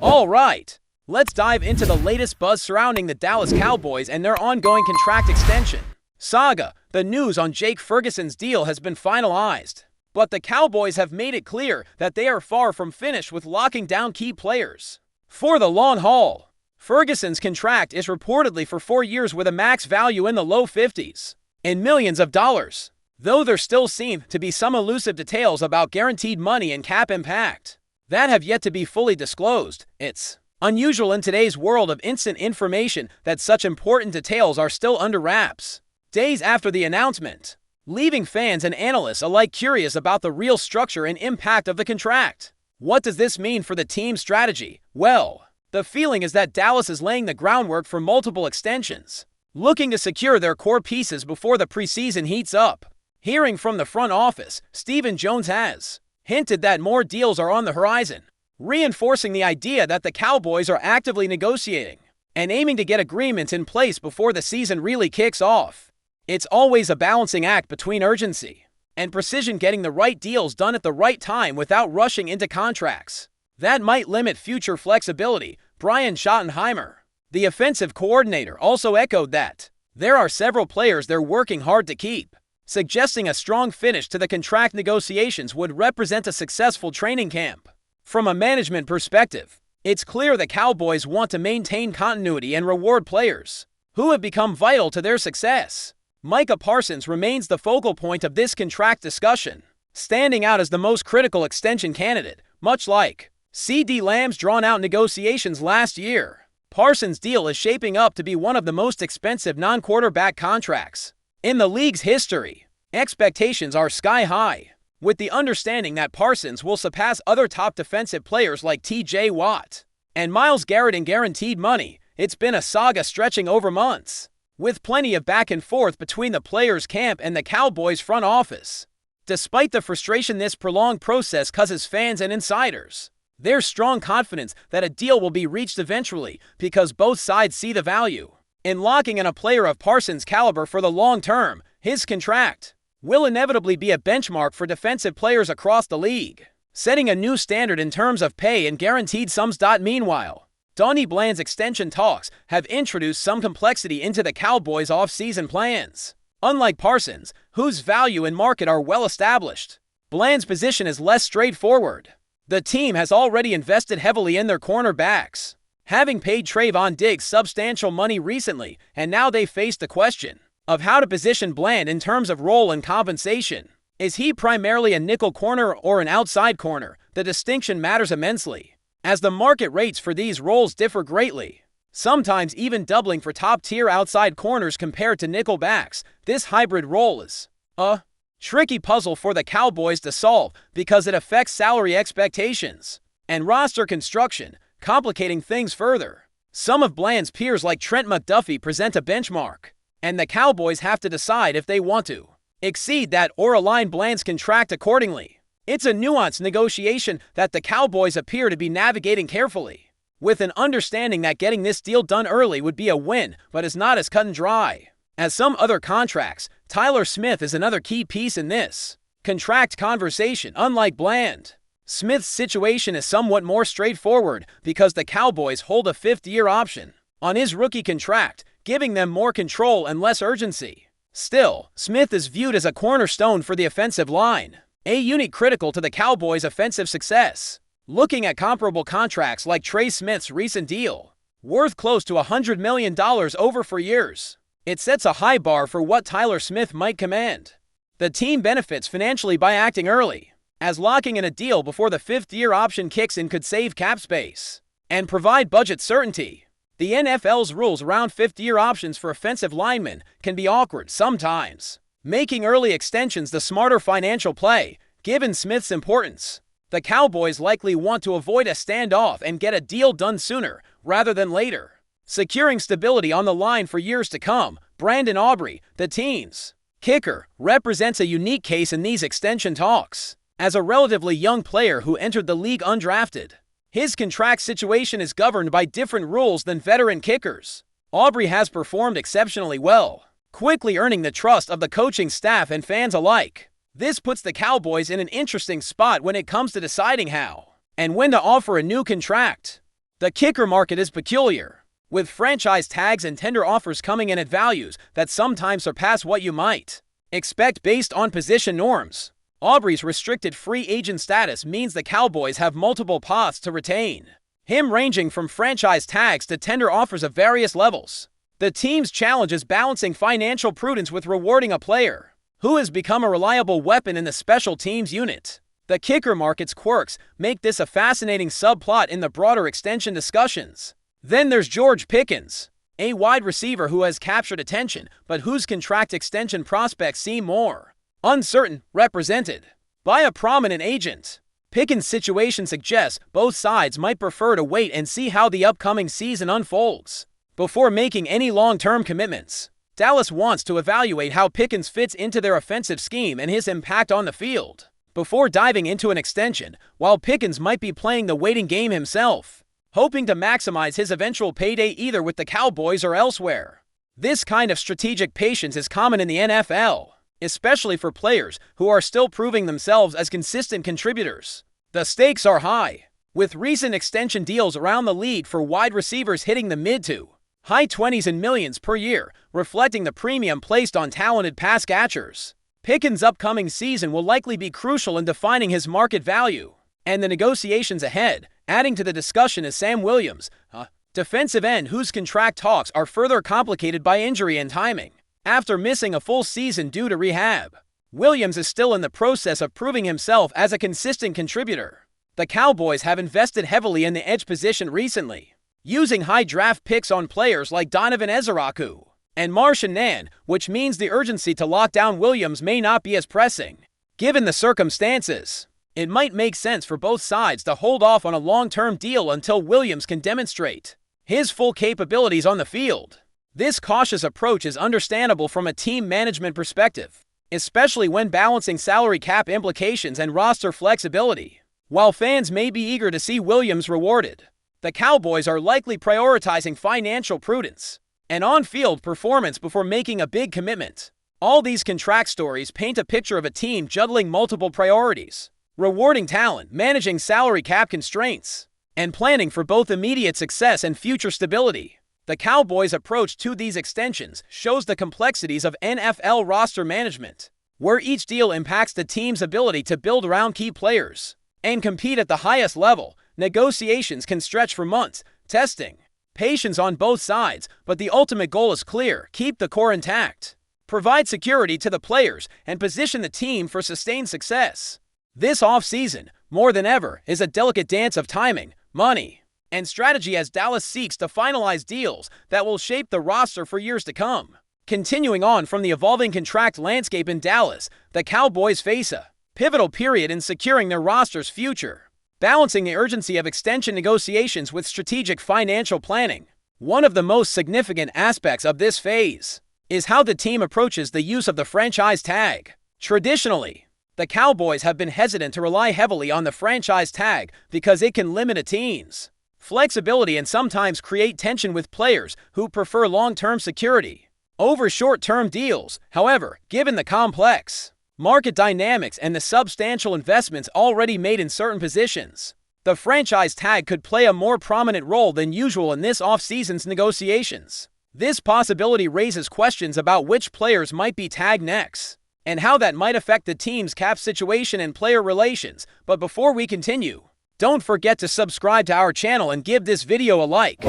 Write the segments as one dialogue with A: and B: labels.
A: All right, let's dive into the latest buzz surrounding the Dallas Cowboys and their ongoing contract extension saga. The news on Jake Ferguson's deal has been finalized, but the Cowboys have made it clear that they are far from finished with locking down key players for the long haul. Ferguson's contract is reportedly for 4 years with a max value in the low 50s in millions of dollars, though there still seem to be some elusive details about guaranteed money and cap impact that have yet to be fully disclosed. It's unusual in today's world of instant information that such important details are still under wraps days after the announcement, leaving fans and analysts alike curious about the real structure and impact of the contract. What does this mean for the team's strategy? Well, the feeling is that Dallas is laying the groundwork for multiple extensions, looking to secure their core pieces before the preseason heats up. Hearing from the front office, Stephen Jones has hinted that more deals are on the horizon, reinforcing the idea that the Cowboys are actively negotiating and aiming to get agreements in place before the season really kicks off. It's always a balancing act between urgency and precision, getting the right deals done at the right time without rushing into contracts that might limit future flexibility. Brian Schottenheimer, the offensive coordinator, also echoed that there are several players they're working hard to keep, suggesting a strong finish to the contract negotiations would represent a successful training camp. From a management perspective, it's clear the Cowboys want to maintain continuity and reward players who have become vital to their success. Micah Parsons remains the focal point of this contract discussion, standing out as the most critical extension candidate. Much like CeeDee Lamb's drawn-out negotiations last year, Parsons' deal is shaping up to be one of the most expensive non-quarterback contracts in the league's history. Expectations are sky-high, with the understanding that Parsons will surpass other top defensive players like T.J. Watt and Myles Garrett in guaranteed money. It's been a saga stretching over months, with plenty of back and forth between the players' camp and the Cowboys' front office. Despite the frustration this prolonged process causes fans and insiders, there's strong confidence that a deal will be reached eventually because both sides see the value in locking in a player of Parsons' caliber for the long term. His contract will inevitably be a benchmark for defensive players across the league, setting a new standard in terms of pay and guaranteed sums. Meanwhile, Donnie Bland's extension talks have introduced some complexity into the Cowboys' off-season plans. Unlike Parsons, whose value and market are well established, Bland's position is less straightforward. The team has already invested heavily in their cornerbacks, having paid Trayvon Diggs substantial money recently, and now they face the question of how to position Bland in terms of role and compensation. Is he primarily a nickel corner or an outside corner? The distinction matters immensely, as the market rates for these roles differ greatly, sometimes even doubling for top-tier outside corners compared to nickel backs. This hybrid role is a tricky puzzle for the Cowboys to solve because it affects salary expectations and roster construction, complicating things further. Some of Bland's peers like Trent McDuffie present a benchmark, and the Cowboys have to decide if they want to exceed that or align Bland's contract accordingly. It's a nuanced negotiation that the Cowboys appear to be navigating carefully, with an understanding that getting this deal done early would be a win, but is not as cut and dry as some other contracts. Tyler Smith is another key piece in this contract conversation. Unlike Bland, Smith's situation is somewhat more straightforward because the Cowboys hold a 5th-year option on his rookie contract, giving them more control and less urgency. Still, Smith is viewed as a cornerstone for the offensive line, a unit critical to the Cowboys' offensive success. Looking at comparable contracts like Trey Smith's recent deal, worth close to $100 million over 4 years, it sets a high bar for what Tyler Smith might command. The team benefits financially by acting early, as locking in a deal before the 5th-year option kicks in could save cap space and provide budget certainty. The NFL's rules around 5th-year options for offensive linemen can be awkward sometimes, making early extensions the smarter financial play. Given Smith's importance, the Cowboys likely want to avoid a standoff and get a deal done sooner rather than later, securing stability on the line for years to come. Brandon Aubrey, the team's kicker, represents a unique case in these extension talks. As a relatively young player who entered the league undrafted, his contract situation is governed by different rules than veteran kickers. Aubrey has performed exceptionally well, quickly earning the trust of the coaching staff and fans alike. This puts the Cowboys in an interesting spot when it comes to deciding how and when to offer a new contract. The kicker market is peculiar, with franchise tags and tender offers coming in at values that sometimes surpass what you might expect based on position norms. Aubrey's restricted free agent status means the Cowboys have multiple paths to retain him, ranging from franchise tags to tender offers of various levels. The team's challenge is balancing financial prudence with rewarding a player who has become a reliable weapon in the special teams unit. The kicker market's quirks make this a fascinating subplot in the broader extension discussions. Then there's George Pickens, a wide receiver who has captured attention, but whose contract extension prospects seem more uncertain, represented by a prominent agent. Pickens' situation suggests both sides might prefer to wait and see how the upcoming season unfolds before making any long-term commitments. Dallas wants to evaluate how Pickens fits into their offensive scheme and his impact on the field before diving into an extension, while Pickens might be playing the waiting game himself, hoping to maximize his eventual payday either with the Cowboys or elsewhere. This kind of strategic patience is common in the NFL, especially for players who are still proving themselves as consistent contributors. The stakes are high, with recent extension deals around the league for wide receivers hitting the mid to high 20s in millions per year, reflecting the premium placed on talented pass catchers. Pickens' upcoming season will likely be crucial in defining his market value and the negotiations ahead. Adding to the discussion is Sam Williams, a defensive end whose contract talks are further complicated by injury and timing. After missing a full season due to rehab, Williams is still in the process of proving himself as a consistent contributor. The Cowboys have invested heavily in the edge position recently, using high draft picks on players like Donovan Ezeraku and Martian Nan, which means the urgency to lock down Williams may not be as pressing. Given the circumstances, it might make sense for both sides to hold off on a long-term deal until Williams can demonstrate his full capabilities on the field. This cautious approach is understandable from a team management perspective, especially when balancing salary cap implications and roster flexibility. While fans may be eager to see Williams rewarded, the Cowboys are likely prioritizing financial prudence and on-field performance before making a big commitment. All these contract stories paint a picture of a team juggling multiple priorities: rewarding talent, managing salary cap constraints, and planning for both immediate success and future stability. The Cowboys' approach to these extensions shows the complexities of NFL roster management, where each deal impacts the team's ability to build around key players and compete at the highest level. Negotiations can stretch for months, testing patience on both sides, but the ultimate goal is clear: keep the core intact, provide security to the players, and position the team for sustained success. This offseason, more than ever, is a delicate dance of timing, money, and strategy as Dallas seeks to finalize deals that will shape the roster for years to come. Continuing on from the evolving contract landscape in Dallas, the Cowboys face a pivotal period in securing their roster's future, balancing the urgency of extension negotiations with strategic financial planning. One of the most significant aspects of this phase is how the team approaches the use of the franchise tag. Traditionally, the Cowboys have been hesitant to rely heavily on the franchise tag because it can limit a team's flexibility and sometimes create tension with players who prefer long-term security over short-term deals. However, given the complex market dynamics and the substantial investments already made in certain positions, the franchise tag could play a more prominent role than usual in this offseason's negotiations. This possibility raises questions about which players might be tagged next and how that might affect the team's cap situation and player relations. But before we continue, don't forget to subscribe to our channel and give this video a like.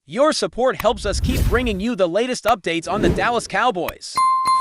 A: Your support helps us keep bringing you the latest updates on the Dallas Cowboys.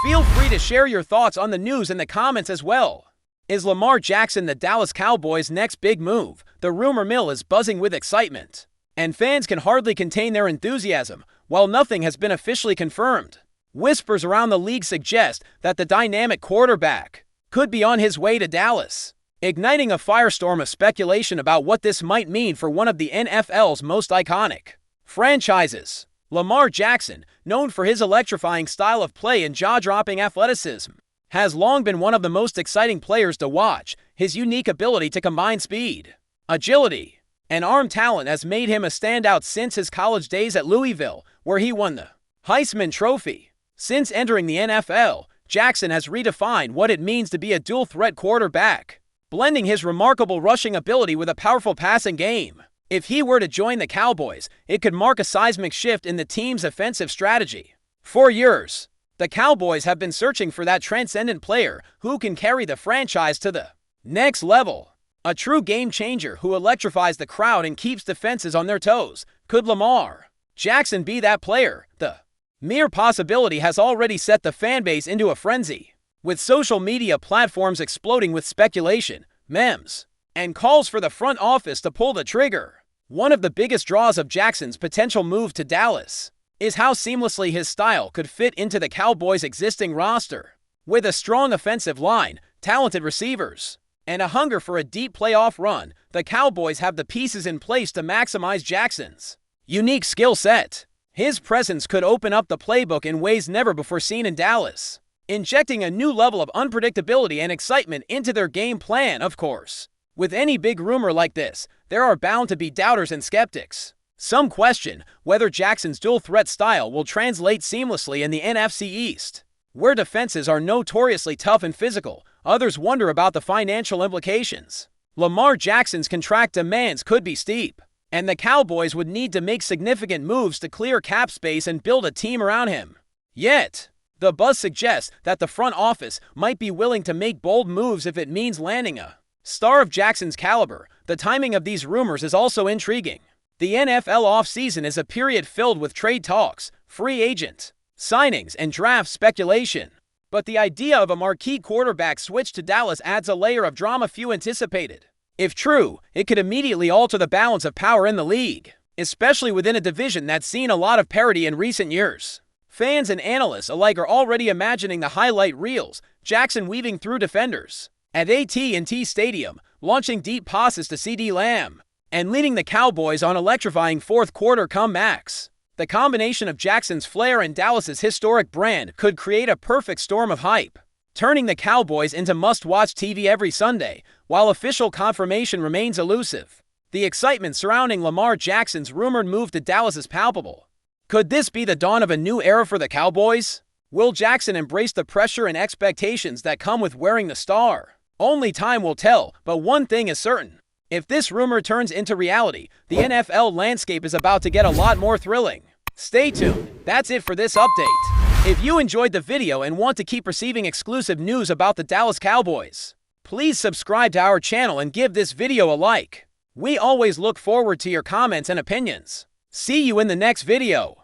A: Feel free to share your thoughts on the news in the comments as well. Is Lamar Jackson the Dallas Cowboys' next big move? The rumor mill is buzzing with excitement, and fans can hardly contain their enthusiasm. While nothing has been officially confirmed, whispers around the league suggest that the dynamic quarterback could be on his way to Dallas, igniting a firestorm of speculation about what this might mean for one of the NFL's most iconic franchises. Lamar Jackson, known for his electrifying style of play and jaw-dropping athleticism, has long been one of the most exciting players to watch. His unique ability to combine speed, agility, and arm talent has made him a standout since his college days at Louisville, where he won the Heisman Trophy. Since entering the NFL, Jackson has redefined what it means to be a dual-threat quarterback, blending his remarkable rushing ability with a powerful passing game. If he were to join the Cowboys, it could mark a seismic shift in the team's offensive strategy. For years, the Cowboys have been searching for that transcendent player who can carry the franchise to the next level. A true game changer who electrifies the crowd and keeps defenses on their toes. Could LAMAR Jackson be that player? The mere possibility has already set the fanbase into a frenzy, with social media platforms exploding with speculation, memes, and calls for the front office to pull the trigger. One of the biggest draws of Jackson's potential move to Dallas is how seamlessly his style could fit into the Cowboys' existing roster. With a strong offensive line, talented receivers, and a hunger for a deep playoff run, the Cowboys have the pieces in place to maximize Jackson's unique skill set. His presence could open up the playbook in ways never before seen in Dallas, injecting a new level of unpredictability and excitement into their game plan, of course. With any big rumor like this, there are bound to be doubters and skeptics. Some question whether Jackson's dual-threat style will translate seamlessly in the NFC East, where defenses are notoriously tough and physical. Others wonder about the financial implications. Lamar Jackson's contract demands could be steep, and the Cowboys would need to make significant moves to clear cap space and build a team around him. Yet, the buzz suggests that the front office might be willing to make bold moves if it means landing a star of Jackson's caliber. The timing of these rumors is also intriguing. The NFL offseason is a period filled with trade talks, free agent signings, and draft speculation. But the idea of a marquee quarterback switch to Dallas adds a layer of drama few anticipated. If true, it could immediately alter the balance of power in the league, especially within a division that's seen a lot of parity in recent years. Fans and analysts alike are already imagining the highlight reels, Jackson weaving through defenders at AT&T Stadium, launching deep passes to CeeDee Lamb, and leading the Cowboys on electrifying fourth-quarter comebacks. The combination of Jackson's flair and Dallas's historic brand could create a perfect storm of hype, turning the Cowboys into must-watch TV every Sunday. While official confirmation remains elusive, the excitement surrounding Lamar Jackson's rumored move to Dallas is palpable. Could this be the dawn of a new era for the Cowboys? Will Jackson embrace the pressure and expectations that come with wearing the star? Only time will tell, but one thing is certain. If this rumor turns into reality, the NFL landscape is about to get a lot more thrilling. Stay tuned. That's it for this update. If you enjoyed the video and want to keep receiving exclusive news about the Dallas Cowboys, please subscribe to our channel and give this video a like. We always look forward to your comments and opinions. See you in the next video.